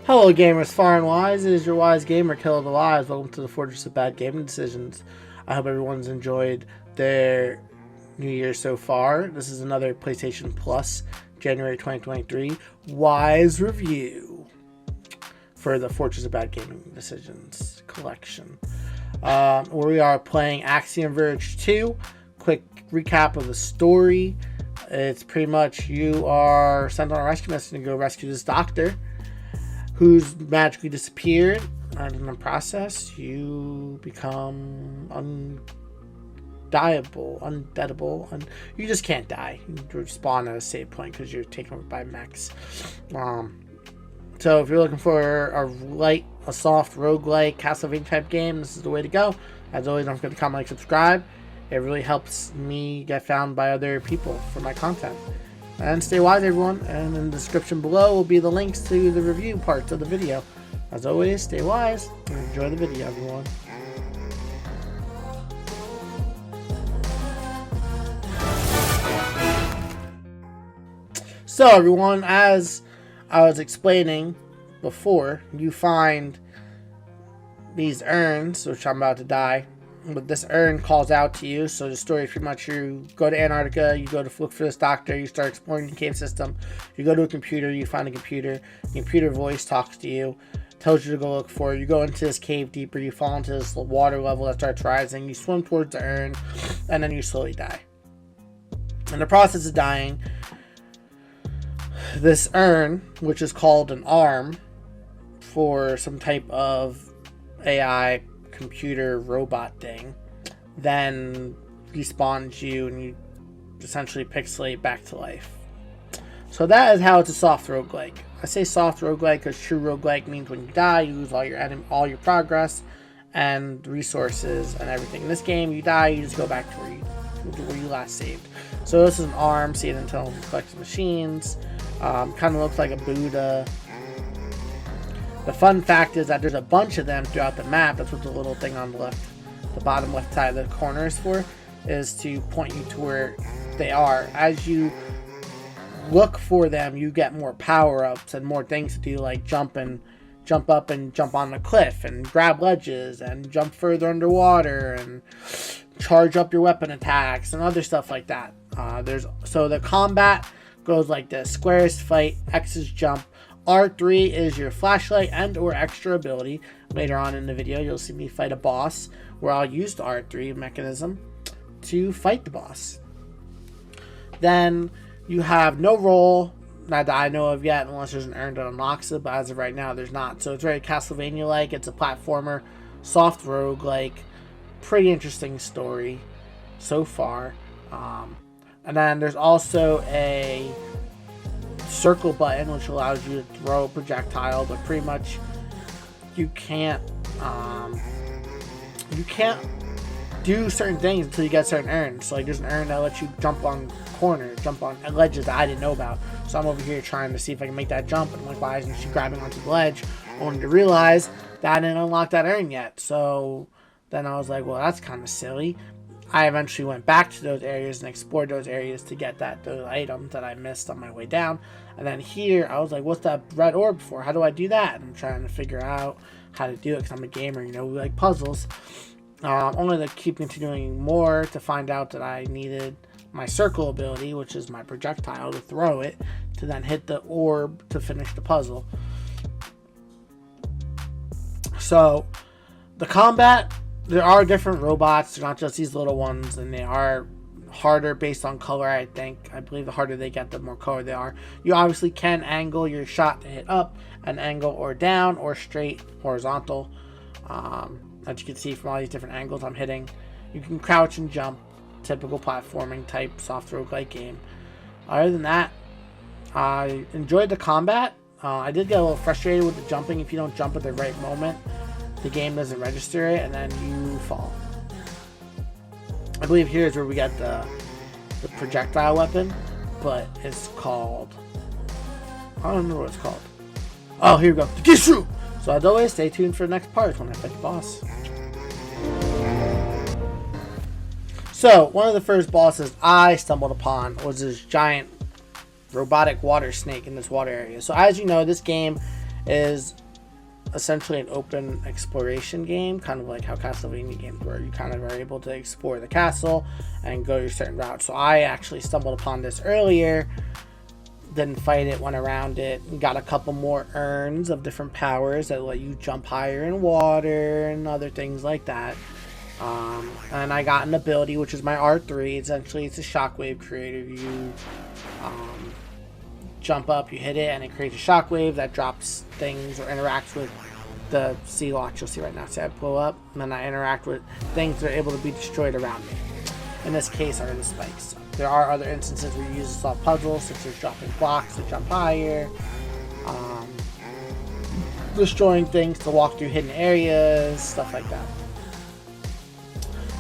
Hello gamers far and wise, it is your wise gamer Killer of the Lives. Welcome to the Fortress of Bad Gaming Decisions. I hope everyone's enjoyed their new year so far. This is another PlayStation Plus January 2023 wise review for the Fortress of Bad Gaming Decisions collection. Where we are playing Axiom Verge 2. Quick recap of the story. It's pretty much you are sent on a rescue mission to go rescue this doctor who's magically disappeared, and in the process, you become undeadable, and you just can't die. You respawn at a save point because you're taken over by mechs. So if you're looking for a soft roguelike Castlevania type game, this is the way to go. As always, don't forget to comment, like, subscribe. It really helps me get found by other people for my content. And stay wise, everyone, and in the description below will be the links to the review parts of the video. As always, stay wise and enjoy the video, everyone. So, everyone, as I was explaining before, you find these urns, which I'm about to die. But this urn calls out to you, so the story is pretty much you go to Antarctica, you go to look for this doctor, you start exploring the cave system, you go to a computer, you find a computer, the computer voice talks to you, tells you to go look for it, you go into this cave deeper, you fall into this water level that starts rising, you swim towards the urn, and then you slowly die. In the process of dying, this urn, which is called an arm for some type of AI computer robot thing, then respawns you and you essentially pixelate back to life. So that is how it's a soft roguelike. I say soft roguelike because true roguelike means when you die you lose all your progress and resources and everything. In this game, you die, you just go back to where you last saved. So this is an arm, see it until it collects machines. Kind of looks like a Buddha. The fun fact is that there's a bunch of them throughout the map. That's what the little thing on the bottom left side of the corner is for, is to point you to where they are. As you look for them, you get more power-ups and more things to do, like jump up and jump on the cliff and grab ledges and jump further underwater and charge up your weapon attacks and other stuff like that. So the combat goes like this: square is fight, X is jump, R3 is your flashlight and or extra ability. Later on in the video, you'll see me fight a boss where I'll use the R3 mechanism to fight the boss. Then you have no roll, not that I know of yet, unless there's an urn that unlocks it, but as of right now, there's not. So it's very Castlevania-like. It's a platformer, soft roguelike, pretty interesting story so far. And then there's also a circle button which allows you to throw a projectile, but pretty much you can't do certain things until you get certain urns. So like there's an urn that lets you jump on corners, jump on ledges that I didn't know about. So I'm over here trying to see if I can make that jump, and like, why isn't she grabbing onto the ledge? Only to realize that I didn't unlock that urn yet. So then I was like, well, that's kind of silly. I eventually went back to those areas and explored those areas to get those items that I missed on my way down. And then here, I was like, what's that red orb for? How do I do that? And I'm trying to figure out how to do it because I'm a gamer, we like puzzles. Only to keep continuing more to find out that I needed my circle ability, which is my projectile, to throw it, to then hit the orb to finish the puzzle. So, the combat, there are different robots. They're not just these little ones, and they are harder based on color, I think. I believe the harder they get, the more color they are. You obviously can angle your shot to hit up, and angle or down, or straight, horizontal. As you can see from all these different angles I'm hitting. You can crouch and jump. Typical platforming type soft roguelike game. Other than that, I enjoyed the combat. I did get a little frustrated with the jumping. If you don't jump at the right moment, the game doesn't register it, and then you fall. I believe here's where we got the projectile weapon, but it's called, I don't know what it's called. Oh, here we go, the Gishu! So as always, stay tuned for the next part when I fight the boss. So, one of the first bosses I stumbled upon was this giant robotic water snake in this water area. So as you know, this game is essentially an open exploration game, kind of like how Castlevania games were. You kind of are able to explore the castle and go your certain route. So I actually stumbled upon this earlier, didn't fight it, went around it, and got a couple more urns of different powers that let you jump higher in water and other things like that. And I got an ability, which is my R3. Essentially, it's a shockwave creator. You jump up, you hit it, and it creates a shockwave that drops things or interacts with the sea lots you'll see right now. So I blow up, and then I interact with things that are able to be destroyed around me. In this case, are the spikes. There are other instances where you use to solve puzzles, such as dropping blocks to jump higher, destroying things to walk through hidden areas, stuff like that.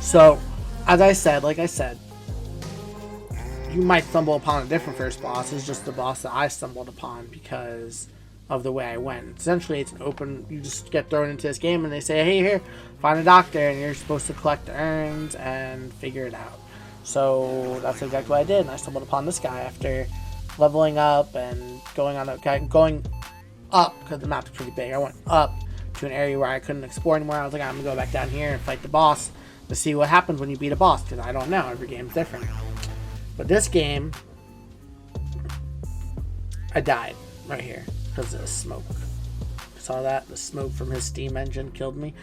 So, as I said, like I said, you might stumble upon a different first boss. It's just the boss that I stumbled upon because of the way I went. Essentially, it's an open, you just get thrown into this game and they say, hey, here, find a doctor, and you're supposed to collect the urns and figure it out. So that's exactly what I did, and I stumbled upon this guy after leveling up and going up, because the map's pretty big. I went up to an area where I couldn't explore anymore. I was like, I'm going to go back down here and fight the boss to see what happens when you beat a boss, because I don't know. Every game's different. But this game, I died right here because of the smoke. Saw that? The smoke from his steam engine killed me.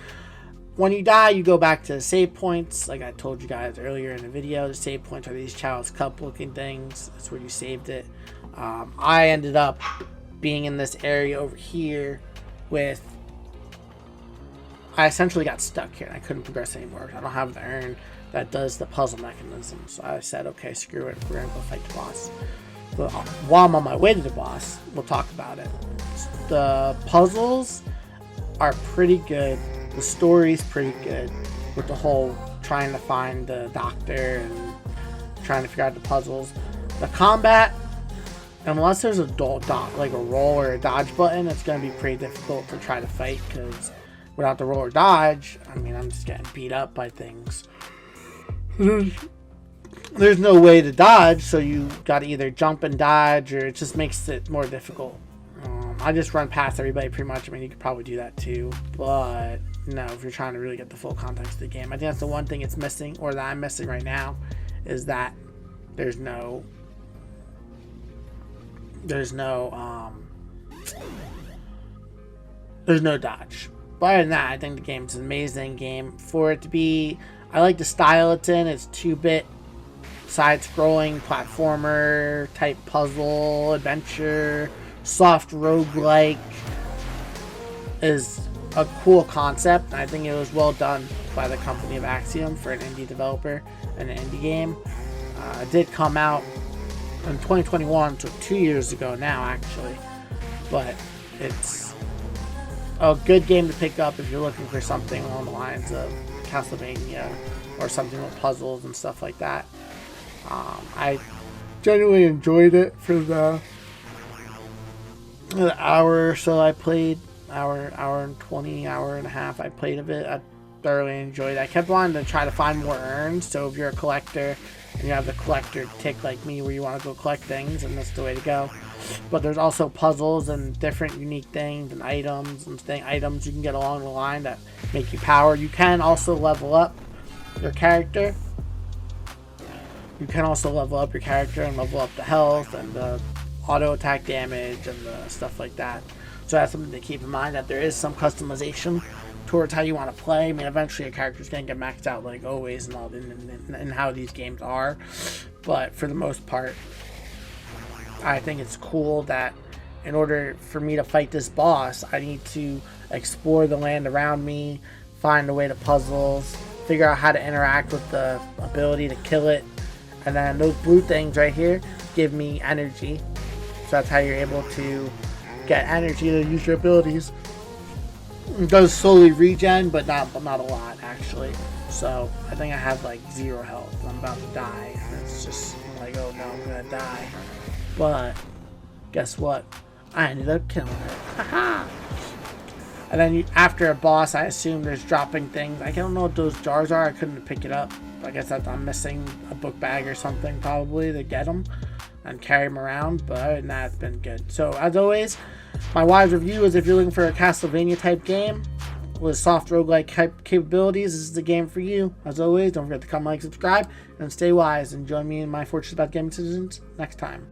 When you die, you go back to the save points. Like I told you guys earlier in the video, the save points are these Child's Cup looking things. That's where you saved it. I ended up being in this area over here with... I essentially got stuck here and I couldn't progress anymore. I don't have the urn that does the puzzle mechanism. So I said, okay, screw it. We're going to go fight the boss. But while I'm on my way to the boss, we'll talk about it. The puzzles are pretty good. The story's pretty good with the whole trying to find the doctor and trying to figure out the puzzles. The combat, unless there's a like a roll or a dodge button, it's going to be pretty difficult to try to fight, because without the roll or dodge, I mean, I'm just getting beat up by things. There's no way to dodge, so you got to either jump and dodge, or it just makes it more difficult. I just run past everybody pretty much. I mean, you could probably do that too, but no, if you're trying to really get the full context of the game. I think that's the one thing it's missing, or that I'm missing right now, is that there's no dodge. But other than that, I think the game's an amazing game. For it to be, I like the style it's in. It's 2-bit side-scrolling platformer type puzzle adventure, soft roguelike. Is a cool concept. I think it was well done by the company of Axiom for an indie developer and an indie game. It did come out in 2021, so 2 years ago now actually, but it's a good game to pick up if you're looking for something along the lines of Castlevania or something with puzzles and stuff like that. I genuinely enjoyed it for the hour or so I played. Hour and 20, hour and a half I played of it. I thoroughly enjoyed it. I kept wanting to try to find more urns, so if you're a collector and you have the collector tick like me where you want to go collect things, and that's the way to go. But there's also puzzles and different unique things and items you can get along the line that make you power. You can also level up your character. And level up the health and the auto attack damage and the stuff like that. So that's something to keep in mind, that there is some customization towards how you want to play. I mean, eventually your character's going to get maxed out like always and how these games are. But for the most part, I think it's cool that in order for me to fight this boss, I need to explore the land around me, find a way to puzzles, figure out how to interact with the ability to kill it. And then those blue things right here give me energy. So that's how you're able to get energy to use your abilities. It does slowly regen, but not a lot actually. So I think I have like 0 health. I'm about to die. It's just like, oh no, I'm gonna die. But guess what? I ended up killing her. Haha! And then after a boss, I assume there's dropping things. I don't know what those jars are. I couldn't pick it up. I guess that I'm missing a book bag or something probably to get them and carry them around. But other than that, it's been good. So as always, My wise review is if you're looking for a Castlevania type game with soft roguelike capabilities, this is the game for you. As always, don't forget to comment, like, subscribe, and stay wise. And join me in my Fortress About Gaming decisions next time.